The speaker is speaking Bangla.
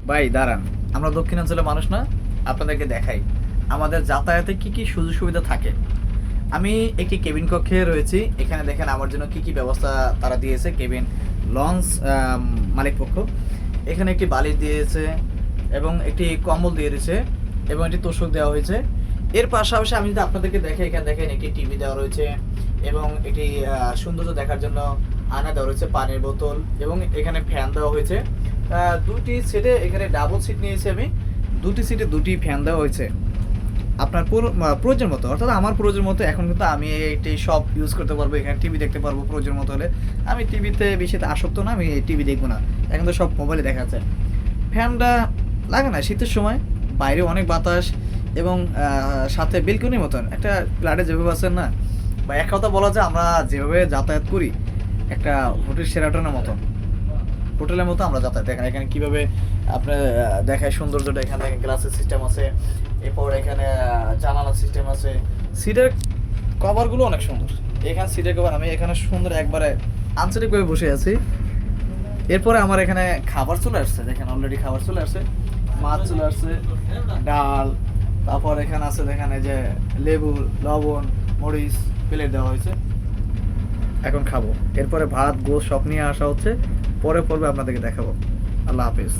ভাই দাঁড়ান, আমরা দক্ষিণাঞ্চলের মানুষ না, আপনাদেরকে দেখাই আমাদের যাতায়াতে কি কি সুযোগ সুবিধা থাকে। আমি একটি কেবিন কক্ষে রয়েছি, এখানে দেখেন আমার জন্য কি কি ব্যবস্থা তারা দিয়েছে। কেবিন লঞ্চ মালিক পক্ষ এখানে একটি বালিশ দিয়েছে এবং একটি কম্বল দিয়ে দিয়েছে এবং একটি তোষক দেওয়া হয়েছে। এর পাশাপাশি আমি যদি আপনাদেরকে দেখে, এখানে দেখেন একটি টিভি দেওয়া রয়েছে এবং একটি সৌন্দর্য দেখার জন্য আয়না দেওয়া রয়েছে, পানির বোতল এবং এখানে ফ্যান দেওয়া হয়েছে। দুটি সিটে, এখানে ডাবল সিট নিয়েছি আমি, দুটি সিটে দুটি ফ্যান দেওয়া হয়েছে আপনার প্রয়োজন মতো, অর্থাৎ আমার প্রয়োজন মতো। এখন কিন্তু আমি এটি সব ইউজ করতে পারবো, এখানে টিভি দেখতে পারবো প্রয়োজন মতো হলে। আমি টিভিতে বেশি আসক্ত না, আমি টিভি দেখবো না, এখন তো সব মোবাইলে দেখা যাচ্ছে। ফ্যানটা লাগে না শীতের সময়, বাইরে অনেক বাতাস এবং সাথে বেলকনির মতন একটা ফ্ল্যাটে যেভাবে আছেন না, বা এক কথা বলা যায় আমরা যেভাবে যাতায়াত করি একটা হোটেল সেরাটনের মতন, হোটেলের মতো আমরা যাতায়াত। দেখেন এখানে কীভাবে আপনার দেখায় সৌন্দর্যটা। এখানে দেখেন গ্লাসের সিস্টেম আছে, এরপর এখানে জানালার সিস্টেম আছে। সিটের কভারগুলো অনেক সুন্দর, এখানে সিটের কভার, আমি এখানে সুন্দর একবারে আন্তরিকভাবে বসে আছি। এরপরে আমার এখানে খাবার চলে আসছে, দেখেন অলরেডি খাবার চলে আসছে, মাছ চলে আসছে, ডাল, তারপর এখানে আছে দেখেন এই যে লেবু, লবণ, মরিচ প্লেট দেওয়া হয়েছে। এখন খাবো, এরপরে ভাত গোশ সব নিয়ে আসা হচ্ছে, পরে পর্বে আপনাদেরকে দেখাবো। আল্লাহ হাফিজ।